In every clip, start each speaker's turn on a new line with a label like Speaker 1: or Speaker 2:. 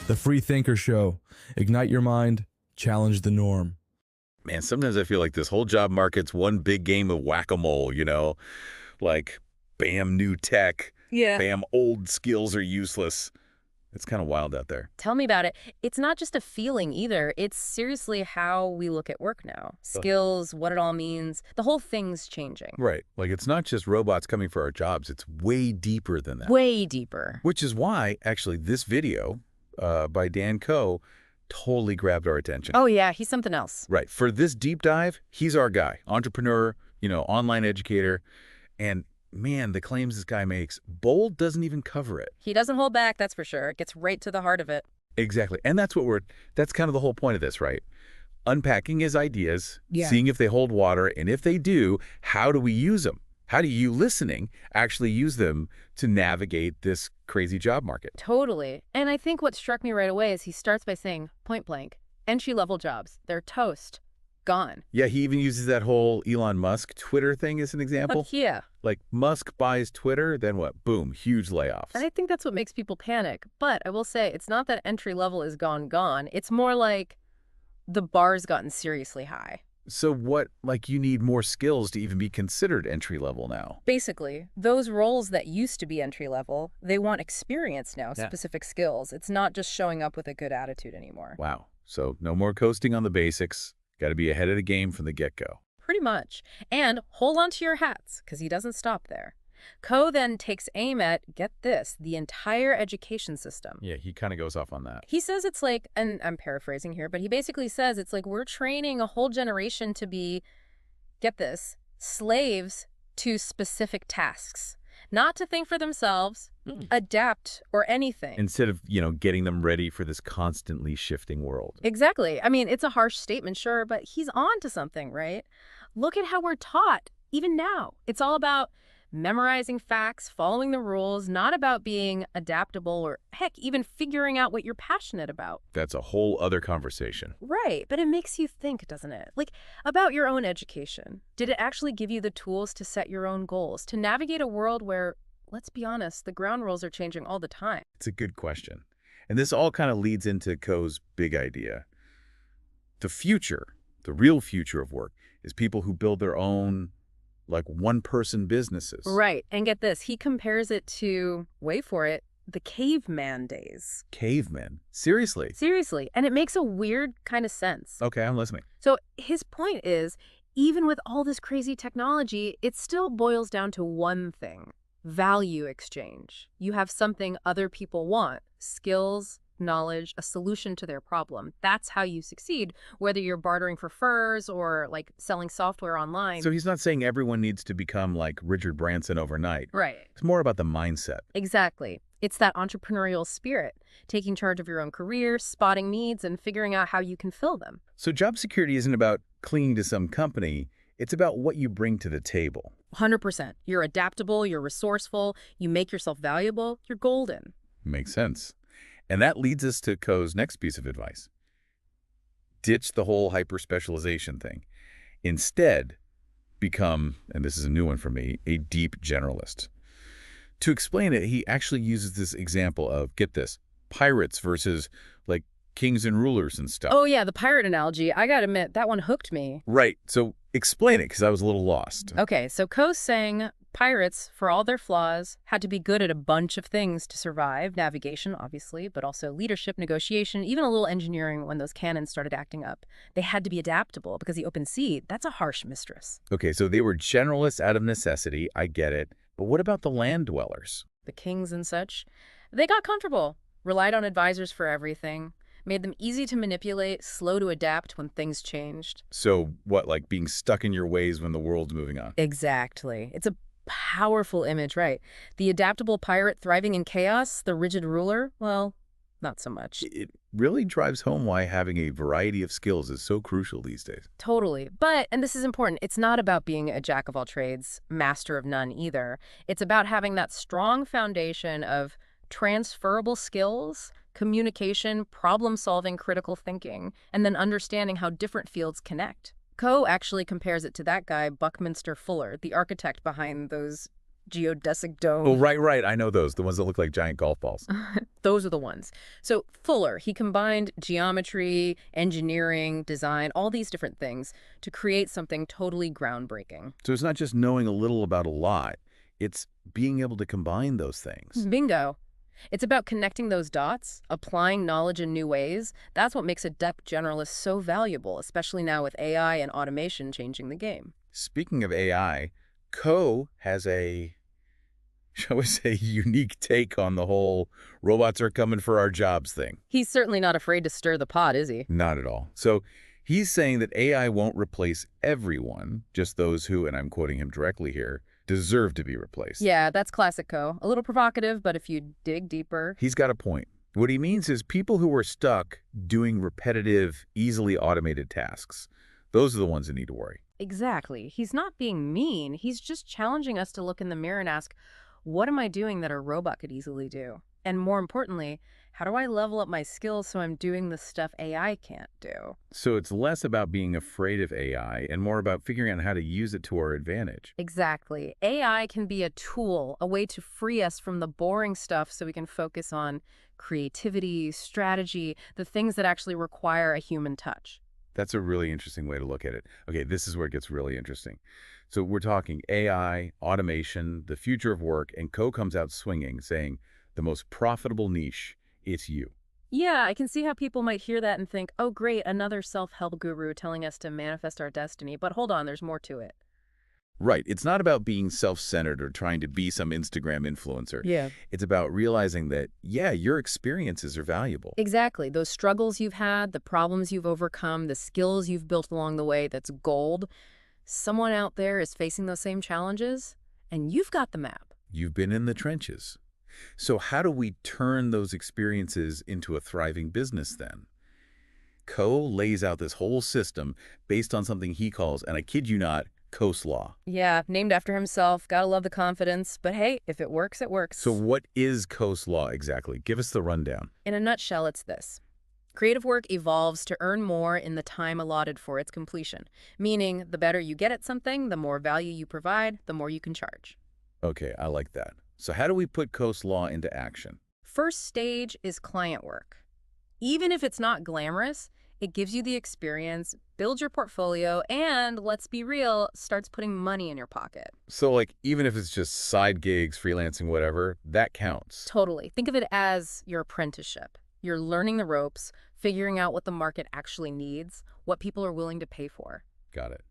Speaker 1: The Free Thinker Show. Ignite your mind, challenge the norm.
Speaker 2: Man, sometimes I feel like this whole job market's one big game of whack-a-mole, Like, bam, new tech.
Speaker 3: Yeah.
Speaker 2: Bam, old skills are useless. It's kind of wild out there.
Speaker 3: Tell me about it. It's not just a feeling either. It's seriously how we look at work now. Skills, what it all means. The whole thing's changing.
Speaker 2: Right. Like, it's not just robots coming for our jobs. It's way deeper than that.
Speaker 3: Way deeper.
Speaker 2: Which is why, actually, this video by Dan Coe totally grabbed our attention.
Speaker 3: Oh, yeah. He's something else.
Speaker 2: Right. For this deep dive, he's our guy. Entrepreneur, online educator. And man, the claims this guy makes, Bold doesn't even cover it.
Speaker 3: He doesn't hold back, that's for sure. It gets right to the heart of it.
Speaker 2: Exactly. And that's kind of the whole point of this, right? Unpacking his ideas,
Speaker 3: Yeah.
Speaker 2: seeing if they hold water, and if they do, how do we use them? How do you, listening, actually use them to navigate this crazy job market?
Speaker 3: Totally. And I think what struck me right away is he starts by saying, point blank, entry-level jobs, they're toast. Gone.
Speaker 2: Yeah, he even uses that whole Elon Musk Twitter thing as an example.
Speaker 3: Yeah.
Speaker 2: Like, Musk buys Twitter, then what? Boom, huge layoffs.
Speaker 3: And I think that's what makes people panic. But I will say, it's not that entry level is gone. It's more like the bar's gotten seriously high.
Speaker 2: So what, you need more skills to even be considered entry level now?
Speaker 3: Basically, those roles that used to be entry level, they want experience now, specific skills. It's not just showing up with a good attitude anymore.
Speaker 2: Wow. So no more coasting on the basics. Got to be ahead of the game from the get-go.
Speaker 3: Pretty much. And hold on to your hats, because he doesn't stop there. Coe then takes aim at, get this, the entire education system.
Speaker 2: Yeah, he kind of goes off on that.
Speaker 3: He says it's like, and I'm paraphrasing here, but he basically says it's like we're training a whole generation to be, get this, slaves to specific tasks. Not to think for themselves, adapt, or anything.
Speaker 2: Instead of, getting them ready for this constantly shifting world.
Speaker 3: Exactly. I mean, it's a harsh statement, sure, but he's on to something, right? Look at how we're taught, even now. It's all about memorizing facts, following the rules, not about being adaptable or, heck, even figuring out what you're passionate about.
Speaker 2: That's a whole other conversation.
Speaker 3: Right, but it makes you think, doesn't it? Like, about your own education. Did it actually give you the tools to set your own goals, to navigate a world where, let's be honest, the ground rules are changing all the time?
Speaker 2: It's a good question. And this all kind of leads into Coe's big idea. The future, the real future of work, is people who build their own one-person businesses.
Speaker 3: Right. And get this, he compares it to, wait for it, the caveman days.
Speaker 2: Cavemen? Seriously?
Speaker 3: Seriously. And it makes a weird kind of sense.
Speaker 2: Okay, I'm listening.
Speaker 3: So his point is, even with all this crazy technology, it still boils down to one thing: value exchange. You have something other people want, skills, knowledge, a solution to their problem. That's how you succeed, whether you're bartering for furs or selling software online.
Speaker 2: So he's not saying everyone needs to become like Richard Branson overnight.
Speaker 3: Right.
Speaker 2: It's more about the mindset.
Speaker 3: Exactly. It's that entrepreneurial spirit, taking charge of your own career, spotting needs, and figuring out how you can fill them.
Speaker 2: So job security isn't about clinging to some company. It's about what you bring to the table.
Speaker 3: 100%. You're adaptable, you're resourceful, you make yourself valuable, you're golden.
Speaker 2: Makes sense. And that leads us to Coe's next piece of advice. Ditch the whole hyper-specialization thing. Instead, become, and this is a new one for me, a deep generalist. To explain it, he actually uses this example of, get this, pirates versus kings and rulers and stuff.
Speaker 3: Oh yeah, the pirate analogy. I gotta admit, that one hooked me.
Speaker 2: Right. So explain it, because I was a little lost.
Speaker 3: Okay, so Coe's saying pirates, for all their flaws, had to be good at a bunch of things to survive. Navigation, obviously, but also leadership, negotiation, even a little engineering when those cannons started acting up. They had to be adaptable because the open sea, that's a harsh mistress.
Speaker 2: Okay, so they were generalists out of necessity. I get it. But what about the land dwellers?
Speaker 3: The kings and such, they got comfortable, relied on advisors for everything, made them easy to manipulate, slow to adapt when things changed.
Speaker 2: So what, being stuck in your ways when the world's moving on?
Speaker 3: Exactly. It's a powerful image, right? The adaptable pirate thriving in chaos, the rigid ruler, well, not so much.
Speaker 2: It really drives home why having a variety of skills is so crucial these days.
Speaker 3: Totally. But, and this is important, it's not about being a jack of all trades, master of none either. It's about having that strong foundation of transferable skills, communication, problem-solving, critical thinking, and then understanding how different fields connect. Coe actually compares it to that guy, Buckminster Fuller, the architect behind those geodesic
Speaker 2: Oh,
Speaker 3: dome.
Speaker 2: right. I know those, the ones that look like giant golf balls.
Speaker 3: Those are the ones. So Fuller, he combined geometry, engineering, design, all these different things to create something totally groundbreaking.
Speaker 2: So it's not just knowing a little about a lot, it's being able to combine those things.
Speaker 3: Bingo. It's about connecting those dots, applying knowledge in new ways. That's what makes a depth generalist so valuable, especially now with AI and automation changing the game.
Speaker 2: Speaking of AI, Co has a, shall we say, unique take on the whole robots are coming for our jobs thing.
Speaker 3: He's certainly not afraid to stir the pot, is he?
Speaker 2: Not at all. So he's saying that AI won't replace everyone, just those who, and I'm quoting him directly here, deserve to be replaced.
Speaker 3: Yeah, that's classic Co. A little provocative, but if you dig deeper...
Speaker 2: He's got a point. What he means is people who are stuck doing repetitive, easily automated tasks, those are the ones that need to worry.
Speaker 3: Exactly. He's not being mean. He's just challenging us to look in the mirror and ask, what am I doing that a robot could easily do? And more importantly, how do I level up my skills so I'm doing the stuff AI can't do?
Speaker 2: So it's less about being afraid of AI and more about figuring out how to use it to our advantage.
Speaker 3: Exactly. AI can be a tool, a way to free us from the boring stuff so we can focus on creativity, strategy, the things that actually require a human touch.
Speaker 2: That's a really interesting way to look at it. Okay, this is where it gets really interesting. So we're talking AI, automation, the future of work, and Co comes out swinging, saying the most profitable niche, it's you.
Speaker 3: Yeah, I can see how people might hear that and think, oh, great, another self-help guru telling us to manifest our destiny. But hold on, there's more to it.
Speaker 2: Right. It's not about being self-centered or trying to be some Instagram influencer.
Speaker 3: Yeah.
Speaker 2: It's about realizing that, yeah, your experiences are valuable.
Speaker 3: Exactly. Those struggles you've had, the problems you've overcome, the skills you've built along the way, that's gold. Someone out there is facing those same challenges, and you've got the map.
Speaker 2: You've been in the trenches. So how do we turn those experiences into a thriving business then? Co lays out this whole system based on something he calls, and I kid you not, Coase Law.
Speaker 3: Yeah, named after himself. Gotta love the confidence. But hey, if it works, it works.
Speaker 2: So what is Coase Law exactly? Give us the rundown.
Speaker 3: In a nutshell, it's this. Creative work evolves to earn more in the time allotted for its completion, meaning the better you get at something, the more value you provide, the more you can charge.
Speaker 2: Okay, I like that. So how do we put Coase Law into action?
Speaker 3: First stage is client work. Even if it's not glamorous, it gives you the experience, builds your portfolio, and, let's be real, starts putting money in your pocket.
Speaker 2: So like even if it's just side gigs, freelancing, whatever, that counts.
Speaker 3: Totally. Think of it as your apprenticeship. You're learning the ropes, figuring out what the market actually needs, what people are willing to pay for.
Speaker 2: Got it.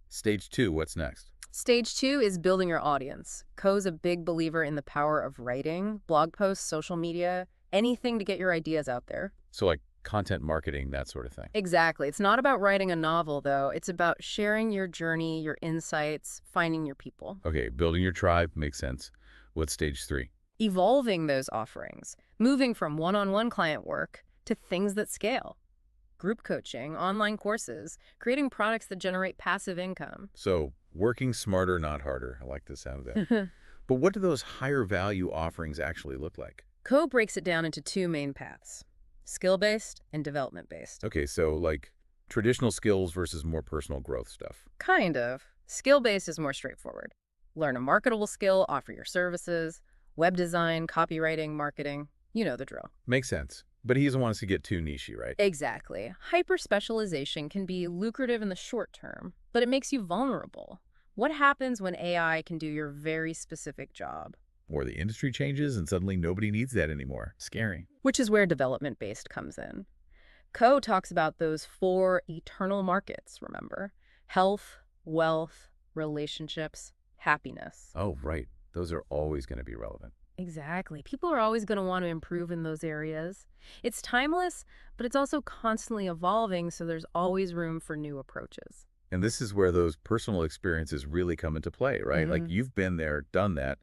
Speaker 2: Stage 2, what's next?
Speaker 3: Stage 2 is building your audience. Co's a big believer in the power of writing, blog posts, social media, anything to get your ideas out there.
Speaker 2: So like content marketing, that sort of thing.
Speaker 3: Exactly. It's not about writing a novel, though. It's about sharing your journey, your insights, finding your people.
Speaker 2: Okay, building your tribe makes sense. What's stage 3?
Speaker 3: Evolving those offerings, moving from one-on-one client work to things that scale. Group coaching, online courses, creating products that generate passive income.
Speaker 2: So working smarter, not harder. I like the sound of that. But what do those higher value offerings actually look like?
Speaker 3: Co breaks it down into two main paths, skill-based and development-based.
Speaker 2: Okay, so like traditional skills versus more personal growth stuff.
Speaker 3: Kind of. Skill-based is more straightforward. Learn a marketable skill, offer your services, web design, copywriting, marketing. You know the drill.
Speaker 2: Makes sense. But he doesn't want us to get too nichey, right?
Speaker 3: Exactly. Hyper-specialization can be lucrative in the short term, but it makes you vulnerable. What happens when AI can do your very specific job?
Speaker 2: Or the industry changes and suddenly nobody needs that anymore. Scary.
Speaker 3: Which is where development-based comes in. Co talks about those 4 eternal markets, remember? Health, wealth, relationships, happiness.
Speaker 2: Oh, right. Those are always going to be relevant.
Speaker 3: Exactly. People are always going to want to improve in those areas. It's timeless, but it's also constantly evolving, so there's always room for new approaches.
Speaker 2: And this is where those personal experiences really come into play, right? Like you've been there, done that,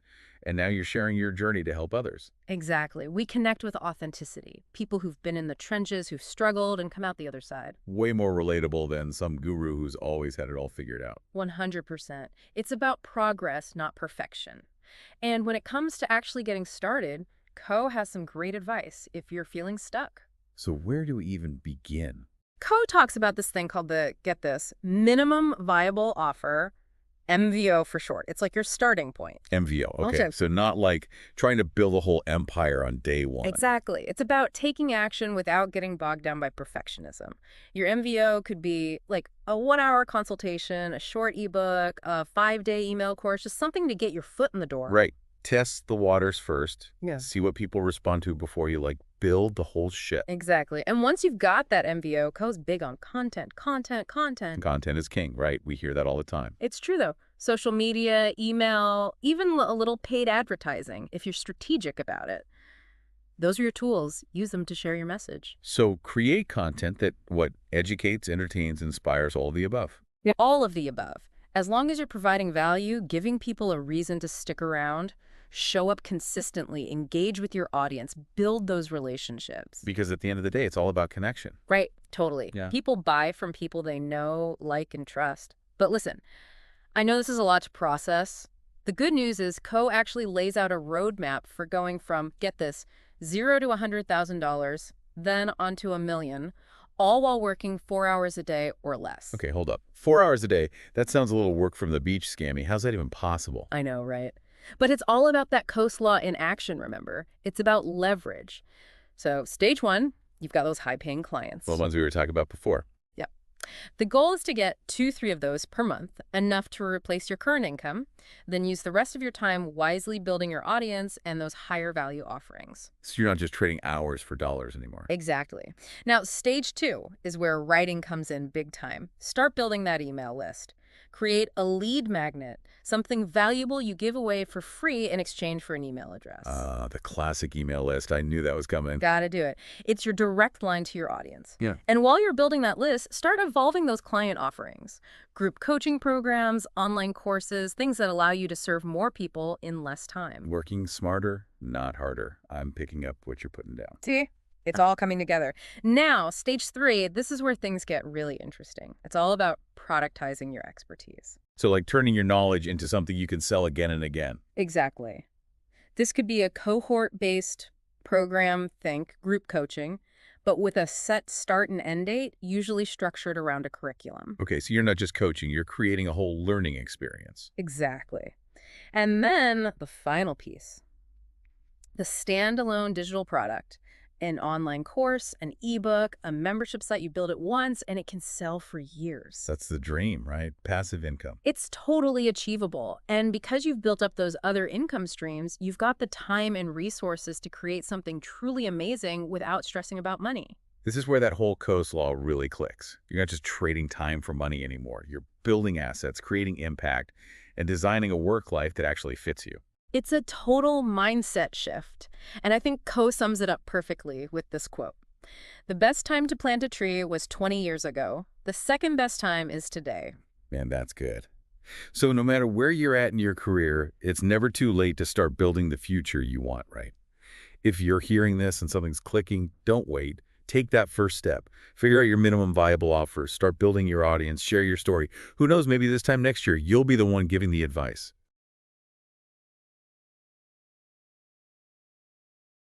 Speaker 2: and now you're sharing your journey to help others.
Speaker 3: Exactly. We connect with authenticity. People who've been in the trenches, who've struggled, and come out the other side.
Speaker 2: Way more relatable than some guru who's always had it all figured out.
Speaker 3: 100%. It's about progress, not perfection. And when it comes to actually getting started, Co has some great advice if you're feeling stuck.
Speaker 2: So where do we even begin?
Speaker 3: Co talks about this thing called the, get this, minimum viable offer, MVO for short. It's like your starting point.
Speaker 2: MVO. Okay.
Speaker 3: Also,
Speaker 2: So not like trying to build a whole empire on day one.
Speaker 3: exactly. It's about taking action without getting bogged down by perfectionism. Your MVO could be like a 1-hour consultation, a short ebook, a 5-day email course, just something to get your foot in the door.
Speaker 2: Right. Test the waters first.
Speaker 3: Yeah.
Speaker 2: See what people respond to before you build the whole shit.
Speaker 3: Exactly. And once you've got that MVO, goes big on content.
Speaker 2: Content is king, right? We hear that all the time.
Speaker 3: It's true, though. Social media, email, even a little paid advertising, if you're strategic about it. Those are your tools. Use them to share your message.
Speaker 2: So create content that, educates, entertains, inspires, all of the above.
Speaker 3: Yeah. All of the above. As long as you're providing value, giving people a reason to stick around, show up consistently, engage with your audience, build those relationships.
Speaker 2: Because at the end of the day, it's all about connection.
Speaker 3: Right, totally.
Speaker 2: Yeah.
Speaker 3: People buy from people they know, like, and trust. But listen, I know this is a lot to process. The good news is Co actually lays out a roadmap for going from, get this, $0 to $100,000, then onto $1 million, all while working 4 hours a day or less.
Speaker 2: Okay, hold up. 4 hours a day, that sounds a little work from the beach scammy. How's that even possible?
Speaker 3: I know, right? But it's all about that coastlaw in action, remember? It's about leverage. So stage 1, you've got those high-paying clients.
Speaker 2: Well, the ones we were talking about before.
Speaker 3: Yep. The goal is to get 2-3 of those per month, enough to replace your current income, then use the rest of your time wisely building your audience and those higher value offerings.
Speaker 2: So you're not just trading hours for dollars anymore.
Speaker 3: Exactly. Now, stage 2 is where writing comes in big time. Start building that email list. Create a lead magnet, something valuable you give away for free in exchange for an email address.
Speaker 2: The classic email list. I knew that was coming.
Speaker 3: Gotta do it. It's your direct line to your audience.
Speaker 2: Yeah.
Speaker 3: And while you're building that list, start evolving those client offerings. Group coaching programs, online courses, things that allow you to serve more people in less time.
Speaker 2: Working smarter, not harder. I'm picking up what you're putting down.
Speaker 3: See? It's all coming together. Now, stage 3, this is where things get really interesting. It's all about productizing your expertise.
Speaker 2: So turning your knowledge into something you can sell again and again.
Speaker 3: Exactly. This could be a cohort-based program, think, group coaching, but with a set start and end date, usually structured around a curriculum.
Speaker 2: Okay, so you're not just coaching, you're creating a whole learning experience.
Speaker 3: Exactly. And then the final piece, the standalone digital product. An online course, an ebook, a membership site you build at once, and it can sell for years.
Speaker 2: That's the dream, right? Passive income.
Speaker 3: It's totally achievable. And because you've built up those other income streams, you've got the time and resources to create something truly amazing without stressing about money.
Speaker 2: This is where that whole Coase law really clicks. You're not just trading time for money anymore. You're building assets, creating impact, and designing a work life that actually fits you.
Speaker 3: It's a total mindset shift. And I think Co sums it up perfectly with this quote. The best time to plant a tree was 20 years ago. The second best time is today.
Speaker 2: Man, that's good. So no matter where you're at in your career, it's never too late to start building the future you want, right? If you're hearing this and something's clicking, don't wait. Take that first step. Figure out your minimum viable offers. Start building your audience. Share your story. Who knows, maybe this time next year, you'll be the one giving the advice.